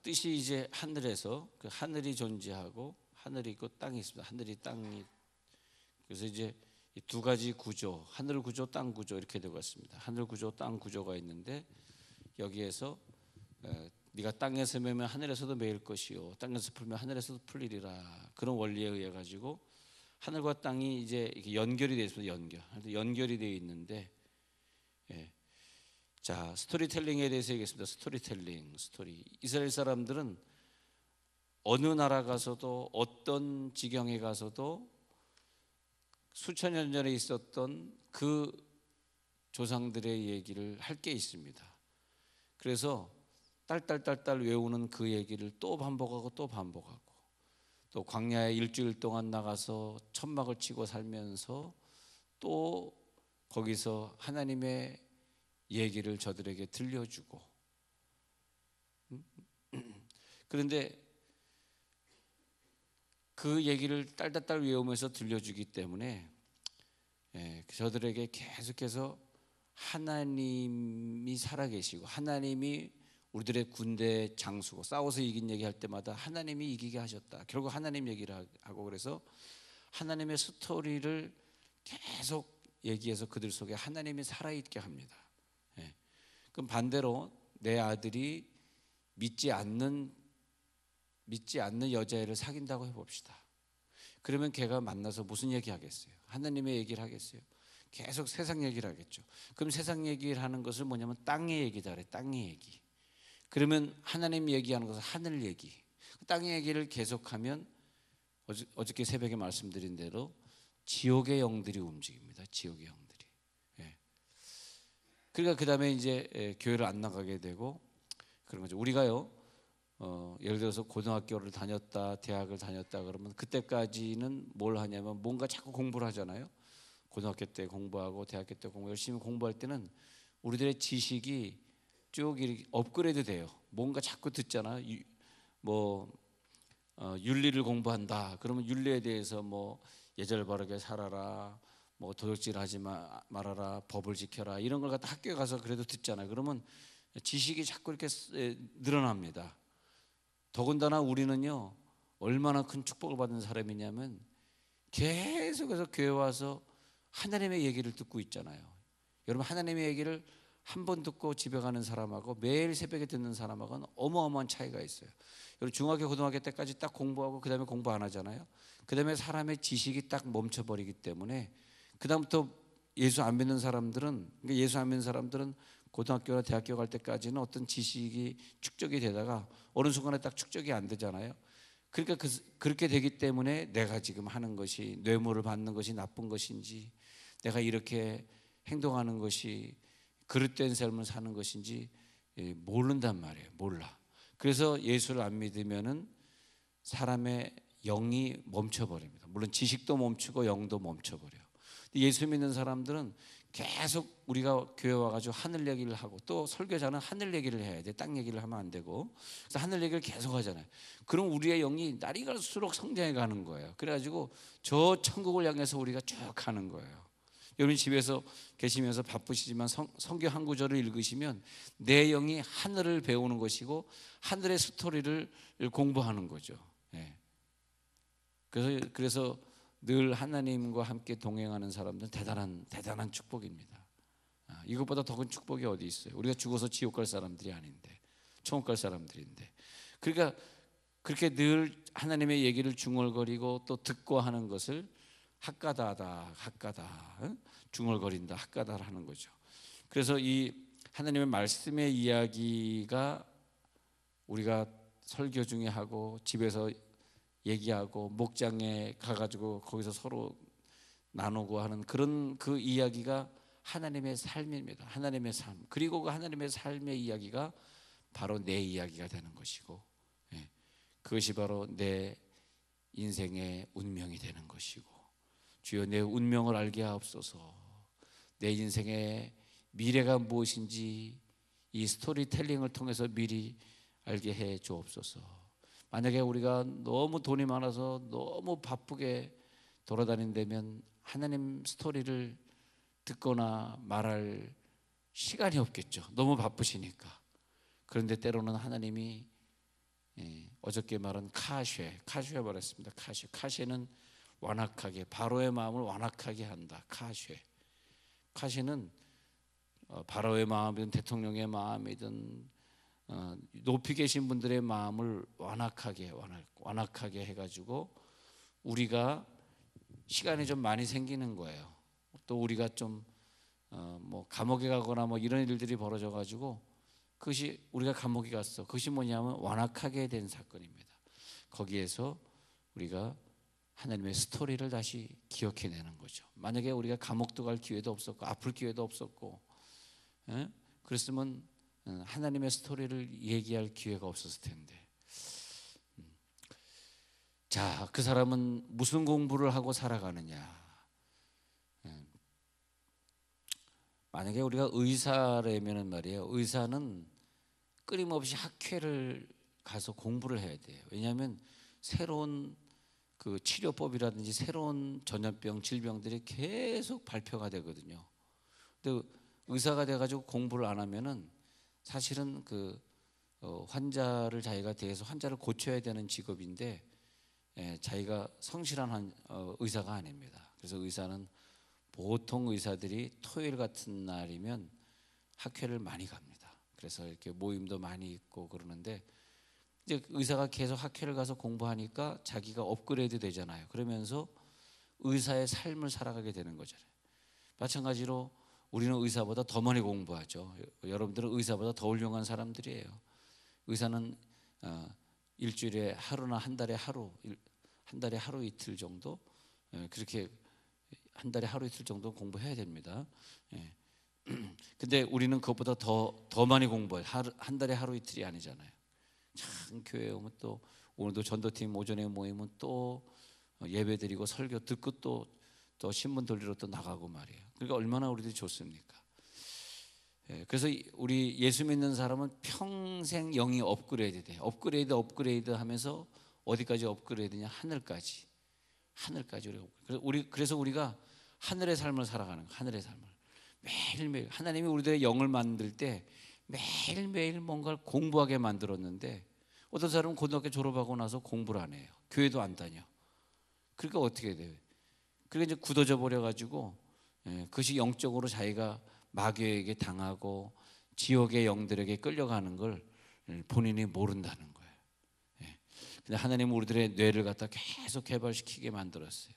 뜻이 이제 하늘에서 그 하늘이 존재하고 하늘이 있고 땅이 있습니다. 하늘이 땅이, 그래서 이제 이 두 가지 구조, 하늘 구조, 땅 구조 이렇게 되고 있습니다. 하늘 구조, 땅 구조가 있는데 여기에서 네가 땅에서 매면 하늘에서도 매일 것이요 땅에서 풀면 하늘에서도 풀리리라, 그런 원리에 의해 가지고 하늘과 땅이 이제 이렇게 연결이 되어 있습니다. 연결이 되어 있는데, 자, 스토리텔링에 대해서 얘기했습니다. 스토리. 이스라엘 사람들은 어느 나라 가서도 어떤 지경에 가서도 수천 년 전에 있었던 그 조상들의 얘기를 할 게 있습니다. 그래서 딸딸딸딸 외우는 그 얘기를 또 반복하고 또 반복하고, 또 광야에 일주일 동안 나가서 천막을 치고 살면서 또 거기서 하나님의 얘기를 저들에게 들려주고, 그런데 그 얘기를 딸딸딸 외우면서 들려주기 때문에 저들에게 계속해서 하나님이 살아계시고 하나님이 우리들의 군대 장수고 싸워서 이긴 얘기할 때마다 하나님이 이기게 하셨다, 결국 하나님 얘기를 하고, 그래서 하나님의 스토리를 계속 얘기해서 그들 속에 하나님이 살아있게 합니다. 그럼 반대로 내 아들이 믿지 않는 여자애를 사귄다고 해봅시다. 그러면 걔가 만나서 무슨 얘기 하겠어요? 하나님의 얘기를 하겠어요? 계속 세상 얘기를 하겠죠. 그럼 세상 얘기를 하는 것을 뭐냐면 땅의 얘기다 그래. 땅의 얘기. 그러면 하나님 얘기하는 것은 하늘 얘기. 땅의 얘기를 계속하면 어저께 새벽에 말씀드린 대로 지옥의 영들이 움직입니다. 지옥의 영들이. 그러니까 그 다음에 이제 교회를 안 나가게 되고 그런 거죠. 우리가요, 예를 들어서 고등학교를 다녔다, 대학을 다녔다 그러면 그때까지는 뭘 하냐면 뭔가 자꾸 공부를 하잖아요. 고등학교 때 공부하고 대학교 때 열심히 공부할 때는 우리들의 지식이 쭉 이렇게 업그레이드 돼요. 뭔가 자꾸 듣잖아. 윤리를 공부한다. 그러면 윤리에 대해서 뭐 예절 바르게 살아라, 뭐 도둑질하지 말아라, 법을 지켜라, 이런 걸 갖다 학교에 가서 그래도 듣잖아요. 그러면 지식이 자꾸 이렇게 늘어납니다. 더군다나 우리는요, 얼마나 큰 축복을 받은 사람이냐면 계속해서 교회 와서 하나님의 얘기를 듣고 있잖아요. 여러분, 하나님의 얘기를 한 번 듣고 집에 가는 사람하고 매일 새벽에 듣는 사람하고는 어마어마한 차이가 있어요. 여러분, 중학교 고등학교 때까지 딱 공부하고 그 다음에 공부 안 하잖아요. 그 다음에 사람의 지식이 딱 멈춰버리기 때문에 그 다음부터 예수 안 믿는 사람들은, 그러니까 예수 안 믿는 사람들은 고등학교나 대학교 갈 때까지는 어떤 지식이 축적이 되다가 어느 순간에 딱 축적이 안 되잖아요. 그러니까 그렇게 되기 때문에 내가 지금 하는 것이, 뇌물을 받는 것이 나쁜 것인지, 내가 이렇게 행동하는 것이 그릇된 삶을 사는 것인지 모른단 말이에요. 몰라. 그래서 예수를 안 믿으면은 사람의 영이 멈춰버립니다. 물론 지식도 멈추고 영도 멈춰버려요. 예수 믿는 사람들은 계속 우리가 교회 와가지고 하늘 얘기를 하고, 또 설교자는 하늘 얘기를 해야 돼. 땅 얘기를 하면 안 되고. 그래서 하늘 얘기를 계속 하잖아요. 그럼 우리의 영이 날이 갈수록 성장해 가는 거예요. 그래가지고 저 천국을 향해서 우리가 쭉 가는 거예요. 여러분 집에서 계시면서 바쁘시지만 성경 한 구절을 읽으시면 내 영이 하늘을 배우는 것이고 하늘의 스토리를 공부하는 거죠. 그래서 늘 하나님과 함께 동행하는 사람들은 대단한 축복입니다. 이것보다 더 큰 축복이 어디 있어요? 우리가 죽어서 지옥 갈 사람들이 아닌데, 천국 갈 사람들인데. 그러니까 그렇게 늘 하나님의 얘기를 중얼거리고 또 듣고 하는 것을 핫가다다, 중얼거린다, 핫가다를 하는 거죠. 그래서 이 하나님의 말씀의 이야기가 우리가 설교 중에 하고 집에서 얘기하고 목장에 가가지고 거기서 서로 나누고 하는 그런 그 이야기가 하나님의 삶입니다. 하나님의 삶. 그리고 그 하나님의 삶의 이야기가 바로 내 이야기가 되는 것이고, 그것이 바로 내 인생의 운명이 되는 것이고, 주여 내 운명을 알게 하옵소서. 내 인생의 미래가 무엇인지 이 스토리텔링을 통해서 미리 알게 해 주옵소서. 만약에 우리가 너무 돈이 많아서 너무 바쁘게 돌아다닌다면 하나님 스토리를 듣거나 말할 시간이 없겠죠. 너무 바쁘시니까. 그런데 때로는 하나님이 어저께 말한 카쉐 말했습니다. 카쉐는 완악하게, 바로의 마음을 완악하게 한다. 카쉐는 바로의 마음이든 대통령의 마음이든 높이 계신 분들의 마음을 완악하게 해가지고 우리가 시간이 좀 많이 생기는 거예요. 또 우리가 좀 뭐 감옥에 가거나 뭐 이런 일들이 벌어져가지고 그것이 우리가 감옥에 갔어. 그것이 뭐냐면 완악하게 된 사건입니다. 거기에서 우리가 하나님의 스토리를 다시 기억해내는 거죠. 만약에 우리가 감옥도 갈 기회도 없었고 아플 기회도 없었고 그랬으면 하나님의 스토리를 얘기할 기회가 없었을 텐데. 자, 그 사람은 무슨 공부를 하고 살아가느냐. 만약에 우리가 의사라면 말이에요. 의사는 끊임없이 학회를 가서 공부를 해야 돼요. 왜냐하면 새로운 그 치료법이라든지 새로운 전염병, 질병들이 계속 발표가 되거든요. 근데 의사가 돼가지고 공부를 안 하면은 사실은 그 환자를 자기가 대해서 환자를 고쳐야 되는 직업인데 자기가 성실한 의사가 아닙니다. 그래서 의사는 보통 의사들이 토요일 같은 날이면 학회를 많이 갑니다. 그래서 이렇게 모임도 많이 있고 그러는데 이제 의사가 계속 학회를 가서 공부하니까 자기가 업그레이드 되잖아요. 그러면서 의사의 삶을 살아가게 되는 거잖아요. 마찬가지로 우리는 의사보다 더 많이 공부하죠. 여러분들은 의사보다 더 훌륭한 사람들이에요. 의사는 일주일에 하루나 한 달에 하루 이틀 정도 그렇게 한 달에 하루 이틀 정도 공부해야 됩니다. 근데 우리는 그것보다 더 많이 공부해요. 한 달에 하루 이틀이 아니잖아요. 참 교회에 오면 또 오늘도 전도팀 오전에 모이면 또 예배드리고 설교 듣고 또 신문 돌리러 또 나가고 말이에요. 그러니까 얼마나 우리들이 좋습니까? 그래서 우리 예수 믿는 사람은 평생 영이 업그레이드 돼요. 업그레이드 하면서 어디까지 업그레이드냐? 하늘까지 그래서 우리가 하늘의 삶을 살아가는 거예요. 하늘의 삶을 매일매일 하나님이 우리들의 영을 만들 때 매일매일 뭔가를 공부하게 만들었는데 어떤 사람은 고등학교 졸업하고 나서 공부를 안 해요. 교회도 안 다녀. 그러니까 어떻게 돼요? 그러니까 이제 굳어져 버려가지고 그것이 영적으로 자기가 마귀에게 당하고 지옥의 영들에게 끌려가는 걸 본인이 모른다는 거예요. 근데 하나님은 우리들의 뇌를 갖다 계속 개발시키게 만들었어요.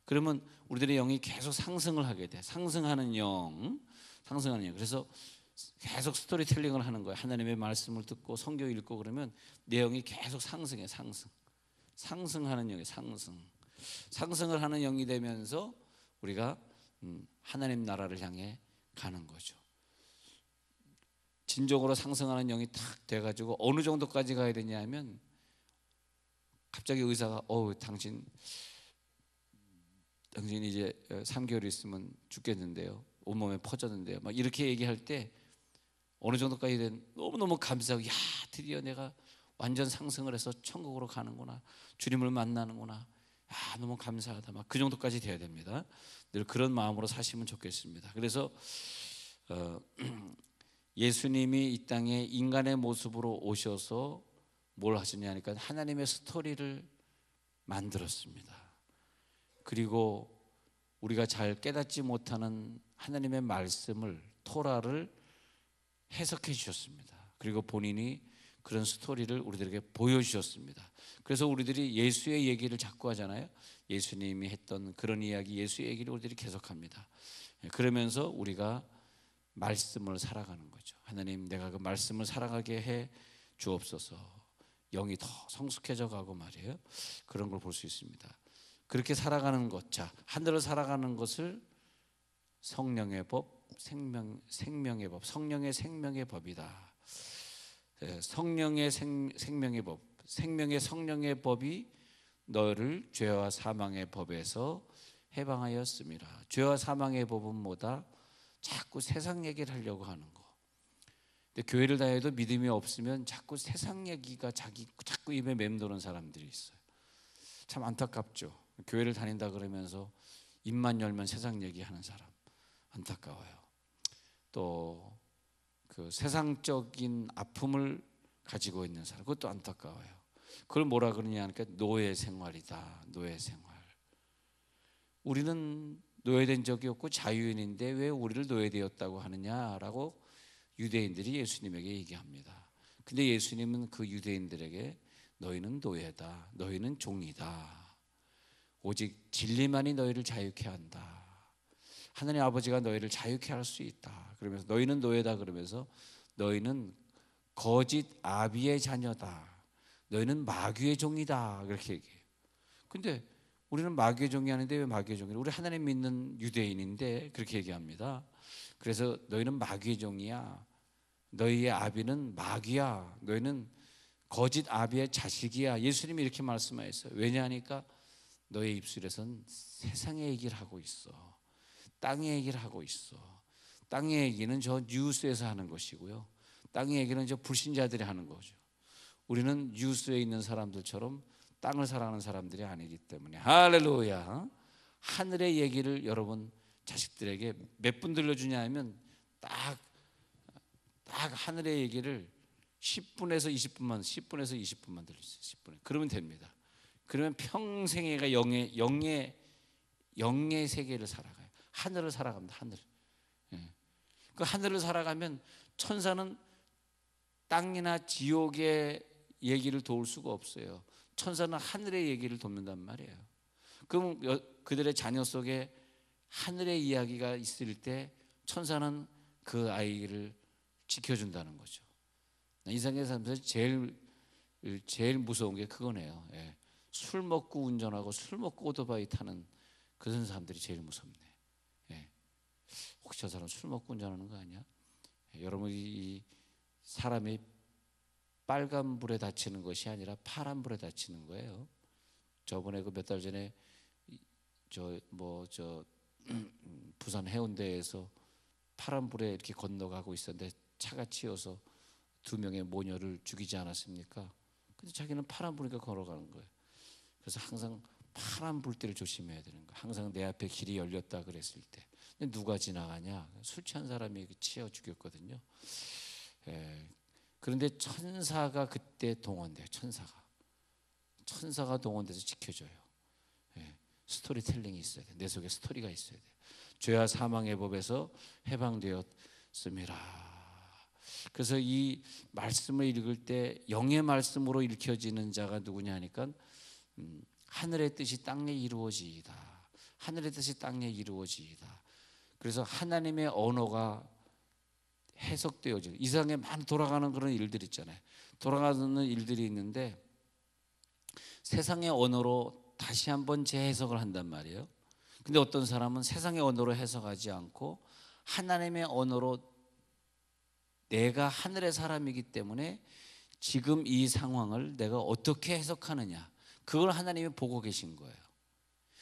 그러면 우리들의 영이 계속 상승을 하게 돼. 상승하는 영. 그래서 계속 스토리텔링을 하는 거예요. 하나님의 말씀을 듣고 성경 읽고 그러면 내 영이 계속 상승해. 상승하는 영이 상승을 하는 영이 되면서 우리가 하나님 나라를 향해 가는 거죠. 진정으로 상승하는 영이 탁 돼가지고 어느 정도까지 가야 되냐면 갑자기 의사가 당신 이제 3개월 있으면 죽겠는데요. 온몸에 퍼졌는데요. 막 이렇게 얘기할 때 어느 정도까지 된 너무너무 감사하고 드디어 내가 완전 상승을 해서 천국으로 가는구나. 주님을 만나는구나. 너무 감사하다. 막 그 정도까지 돼야 됩니다. 늘 그런 마음으로 사시면 좋겠습니다. 그래서 예수님이 이 땅에 인간의 모습으로 오셔서 뭘 하시냐 하니까 하나님의 스토리를 만들었습니다. 그리고 우리가 잘 깨닫지 못하는 하나님의 말씀을 토라를 해석해 주셨습니다. 그리고 본인이 그런 스토리를 우리들에게 보여주셨습니다. 그래서 우리들이 예수의 얘기를 자꾸 하잖아요. 예수님이 했던 그런 이야기, 예수의 얘기를 우리들이 계속합니다. 그러면서 우리가 말씀을 살아가는 거죠. 하나님, 내가 그 말씀을 살아가게 해 주옵소서. 영이 더 성숙해져 가고 말이에요. 그런 걸 볼 수 있습니다. 그렇게 살아가는 것, 하늘을 살아가는 것을 성령의 법, 생명의 법, 성령의 생명의 법이다. 성령의 생명의 법, 성령의 법이 너를 죄와 사망의 법에서 해방하였습니다. 죄와 사망의 법은 뭐다? 자꾸 세상 얘기를 하려고 하는 거. 근데 교회를 다녀도 믿음이 없으면 자꾸 세상 얘기가 자꾸 입에 맴도는 사람들이 있어요. 참 안타깝죠. 교회를 다닌다 그러면서 입만 열면 세상 얘기하는 사람 안타까워요. 또 그 세상적인 아픔을 가지고 있는 사람 그것도 안타까워요. 그걸 뭐라 그러냐 하니까 노예 생활이다. 노예 생활. 우리는 노예된 적이 없고 자유인인데 왜 우리를 노예되었다고 하느냐라고 유대인들이 예수님에게 얘기합니다. 근데 예수님은 그 유대인들에게 너희는 노예다. 너희는 종이다. 오직 진리만이 너희를 자유케 한다. 하나님 아버지가 너희를 자유케 할 수 있다. 그러면서 너희는 노예다 그러면서 너희는 거짓 아비의 자녀다. 너희는 마귀의 종이다. 그렇게 얘기해요. 근데 우리는 마귀의 종이 아닌데 왜 마귀의 종이냐? 우리 하나님 믿는 유대인인데 그렇게 얘기합니다. 그래서 너희는 마귀의 종이야. 너희의 아비는 마귀야. 너희는 거짓 아비의 자식이야. 예수님이 이렇게 말씀하셨어요. 왜냐하니까 너의 입술에선 세상의 얘기를 하고 있어. 땅의 얘기를 하고 있어. 땅의 얘기는 저 뉴스에서 하는 것이고요. 땅의 얘기는 저 불신자들이 하는 거죠. 우리는 뉴스에 있는 사람들처럼 땅을 살아가는 사람들이 아니기 때문에 할렐루야. 하늘의 얘기를 여러분 자식들에게 몇 분 들려주냐 하면 딱 하늘의 얘기를 10분에서 20분만 들려주세요. 10분에. 그러면 됩니다. 그러면 평생애가 영의 세계를 살아가요. 하늘을 살아갑니다. 하늘. 그 하늘을 살아가면 천사는 땅이나 지옥의 얘기를 도울 수가 없어요. 천사는 하늘의 얘기를 돕는단 말이에요. 그럼 그들의 자녀 속에 하늘의 이야기가 있을 때 천사는 그 아이를 지켜준다는 거죠. 이 세상에 살면서 제일 무서운 게 그거네요. 술 먹고 운전하고 술 먹고 오토바이 타는 그런 사람들이 제일 무섭네. 혹시 저 사람 술 먹고 운전하는 거 아니야? 여러분 이 사람이 빨간 불에 다치는 것이 아니라 파란 불에 다치는 거예요. 저번에 그 몇 달 전에 부산 해운대에서 파란 불에 이렇게 건너가고 있었는데 차가 치여서 2명의 모녀를 죽이지 않았습니까? 근데 자기는 파란 불이니까 걸어가는 거예요. 그래서 항상 파란 불때를 조심해야 되는 거예요. 항상 내 앞에 길이 열렸다 그랬을 때 누가 지나가냐? 술 취한 사람이 치여 죽였거든요. 그런데 천사가 그때 동원돼요. 천사가 동원돼서 지켜줘요. 스토리텔링이 있어야 돼. 내 속에 스토리가 있어야 돼. 죄와 사망의 법에서 해방되었음이라. 그래서 이 말씀을 읽을 때 영의 말씀으로 읽혀지는 자가 누구냐 하니까 하늘의 뜻이 땅에 이루어지이다. 하늘의 뜻이 땅에 이루어지이다. 그래서 하나님의 언어가 해석되어져. 이 세상에 많이 돌아가는 그런 일들이 있잖아요. 돌아가는 일들이 있는데 세상의 언어로 다시 한번 재해석을 한단 말이에요. 근데 어떤 사람은 세상의 언어로 해석하지 않고 하나님의 언어로 내가 하늘의 사람이기 때문에 지금 이 상황을 내가 어떻게 해석하느냐, 그걸 하나님이 보고 계신 거예요.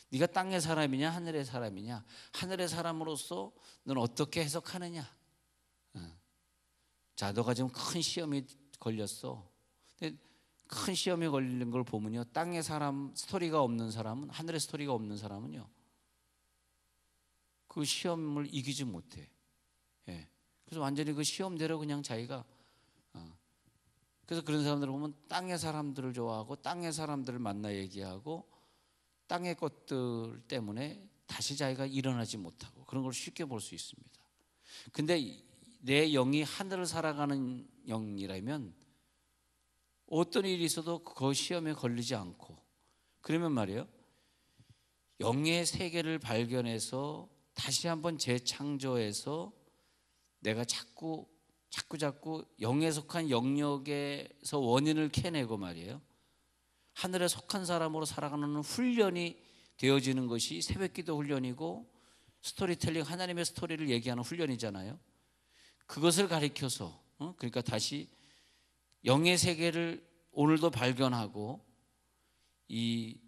네가 땅의 사람이냐 하늘의 사람이냐, 하늘의 사람으로서 너는 어떻게 해석하느냐. 자, 너가 지금 큰 시험이 걸렸어. 근데 큰 시험이 걸린 걸 보면요, 땅의 사람 스토리가 없는 사람은, 하늘의 스토리가 없는 사람은요, 그 시험을 이기지 못해. 그래서 완전히 그 시험대로 그냥 자기가 그래서 그런 사람들을 보면 땅의 사람들을 좋아하고 땅의 사람들을 만나 얘기하고 땅의 것들 때문에 다시 자기가 일어나지 못하고 그런 걸 쉽게 볼 수 있습니다. 근데 내 영이 하늘을 살아가는 영이라면 어떤 일이 있어도 그 시험에 걸리지 않고, 그러면 말이에요, 영의 세계를 발견해서 다시 한번 재창조해서 내가 자꾸 영에 속한 영역에서 원인을 캐내고 말이에요, 하늘에 속한 사람으로 살아가는 훈련이 되어지는 것이 새벽기도 훈련이고 스토리텔링, 하나님의 스토리를 얘기하는 훈련이잖아요. 그것을 가리켜서 그러니까 다시 영의 세계를 오늘도 발견하고 이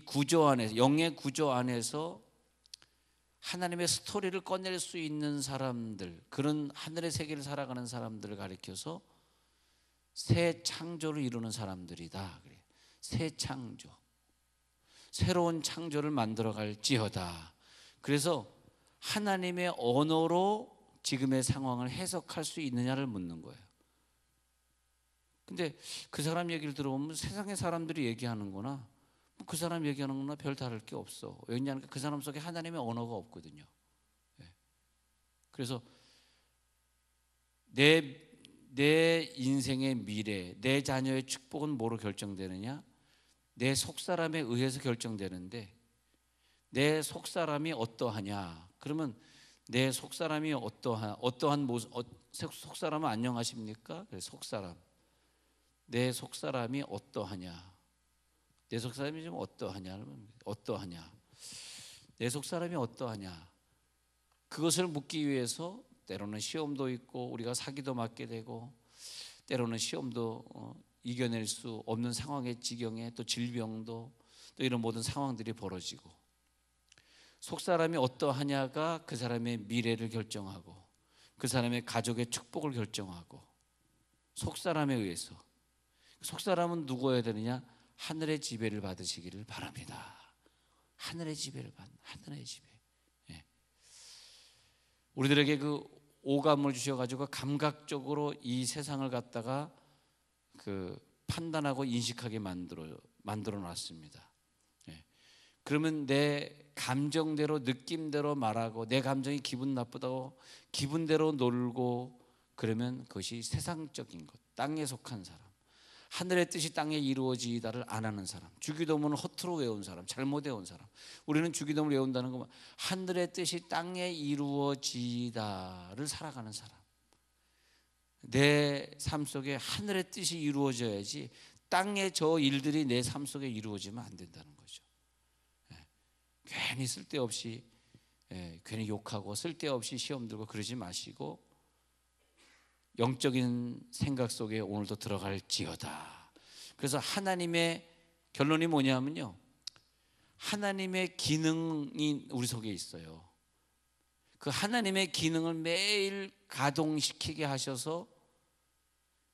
구조 안에서, 영의 구조 안에서 하나님의 스토리를 꺼낼 수 있는 사람들, 그런 하늘의 세계를 살아가는 사람들을 가리켜서 새 창조를 이루는 사람들이다. 그래요. 새 창조, 새로운 창조를 만들어갈지어다. 그래서 하나님의 언어로 지금의 상황을 해석할 수 있느냐를 묻는 거예요. 근데 그 사람 얘기를 들어보면 세상의 사람들이 얘기하는 거나 그 사람 얘기하는 거나 별 다를 게 없어. 왜냐하면 그 사람 속에 하나님의 언어가 없거든요. 그래서 내 인생의 미래, 내 자녀의 축복은 뭐로 결정되느냐? 내 속사람에 의해서 결정되는데, 내 속사람이 어떠하냐? 그러면 내 속사람이 어떠한 모습, 속사람은 안녕하십니까? 속사람, 내 속사람이 어떠하냐? 내 속사람이 좀 어떠하냐? 내 속사람이 어떠하냐? 그것을 묻기 위해서 때로는 시험도 있고 우리가 사기도 맞게 되고, 때로는 시험도 이겨낼 수 없는 상황의 지경에 또 질병도 또 이런 모든 상황들이 벌어지고, 속사람이 어떠하냐가 그 사람의 미래를 결정하고 그 사람의 가족의 축복을 결정하고, 속사람에 의해서. 속사람은 누구여야 되느냐? 하늘의 지배를 받으시기를 바랍니다. 하늘의 지배를 받는, 하늘의 지배. 예. 우리들에게 그 오감을 주셔가지고 감각적으로 이 세상을 갖다가 그 판단하고 인식하게 만들어 놨습니다. 예. 그러면 내 감정대로, 느낌대로 말하고, 내 감정이 기분 나쁘다고 기분대로 놀고, 그러면 그것이 세상적인 것, 땅에 속한 사람, 하늘의 뜻이 땅에 이루어지다를 안 하는 사람, 주기도문을 허투루 외운 사람, 잘못 외운 사람. 우리는 주기도문을 외운다는 건 하늘의 뜻이 땅에 이루어지다를 살아가는 사람. 내 삶 속에 하늘의 뜻이 이루어져야지 땅의 저 일들이 내 삶 속에 이루어지면 안 된다는 거죠. 괜히 쓸데없이 괜히 욕하고 쓸데없이 시험 들고 그러지 마시고, 영적인 생각 속에 오늘도 들어갈지어다. 그래서 하나님의 결론이 뭐냐면요, 하나님의 기능이 우리 속에 있어요. 그 하나님의 기능을 매일 가동시키게 하셔서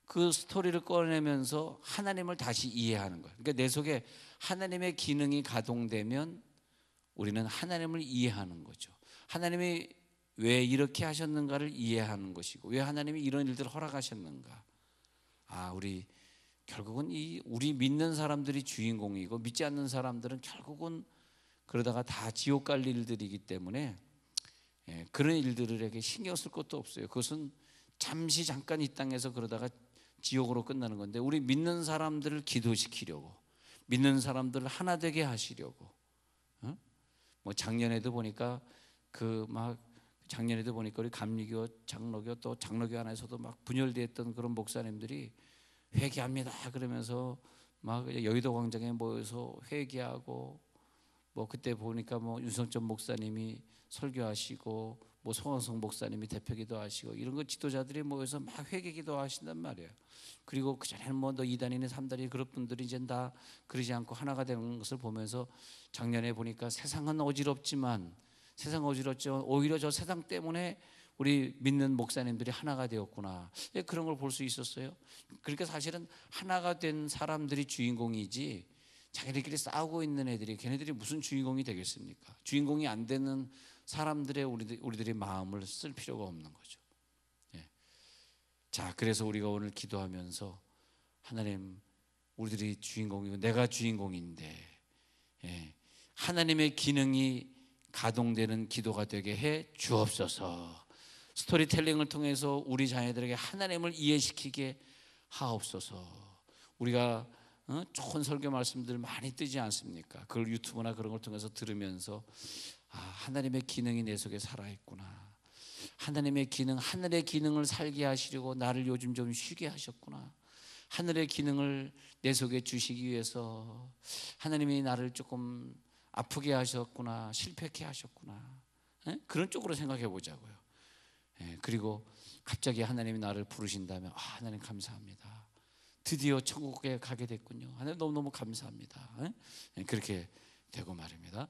그 스토리를 꺼내면서 하나님을 다시 이해하는 거예요. 그러니까 내 속에 하나님의 기능이 가동되면 우리는 하나님을 이해하는 거죠. 하나님이 왜 이렇게 하셨는가를 이해하는 것이고, 왜 하나님이 이런 일들을 허락하셨는가. 우리 결국은 우리 믿는 사람들이 주인공이고, 믿지 않는 사람들은 결국은 그러다가 다 지옥 갈 일들이기 때문에 그런 일들에게 신경 쓸 것도 없어요. 그것은 잠시 잠깐 이 땅에서 그러다가 지옥으로 끝나는 건데, 우리 믿는 사람들을 기도시키려고, 믿는 사람들을 하나 되게 하시려고. 뭐 작년에도 보니까 우리 감리교, 장로교, 또 장로교 안에서도 막 분열되었던 그런 목사님들이 회개합니다 그러면서 막 여의도 광장에 모여서 회개하고, 뭐 그때 보니까 뭐 윤성천 목사님이 설교하시고, 뭐 송원성 목사님이 대표기도 하시고, 이런 거 지도자들이 모여서 막 회개기도 하신단 말이에요. 그리고 그 전에는 뭐 너 2단이니 3단이 그런 분들이 이제 다 그러지 않고 하나가 되는 것을 보면서, 작년에 보니까 세상은 어지럽지만 오히려 저 세상 때문에 우리 믿는 목사님들이 하나가 되었구나. 그런 걸 볼 수 있었어요. 그러니까 사실은 하나가 된 사람들이 주인공이지, 자기들끼리 싸우고 있는 애들이, 걔네들이 무슨 주인공이 되겠습니까? 주인공이 안 되는 사람들의 우리들의 마음을 쓸 필요가 없는 거죠. 자, 그래서 우리가 오늘 기도하면서, 하나님, 우리들이 주인공이고 내가 주인공인데 하나님의 기능이 가동되는 기도가 되게 해 주옵소서. 스토리텔링을 통해서 우리 자녀들에게 하나님을 이해시키게 하옵소서. 우리가 좋은 설교 말씀들 많이 뜨지 않습니까? 그걸 유튜브나 그런 걸 통해서 들으면서, 하나님의 기능이 내 속에 살아있구나. 하나님의 기능, 하늘의 기능을 살게 하시려고 나를 요즘 좀 쉬게 하셨구나. 하늘의 기능을 내 속에 주시기 위해서 하나님이 나를 조금 아프게 하셨구나, 실패케 하셨구나. 그런 쪽으로 생각해 보자고요. 그리고 갑자기 하나님이 나를 부르신다면, 하나님 감사합니다. 드디어 천국에 가게 됐군요. 하나님 너무너무 감사합니다. 그렇게 되고 말입니다.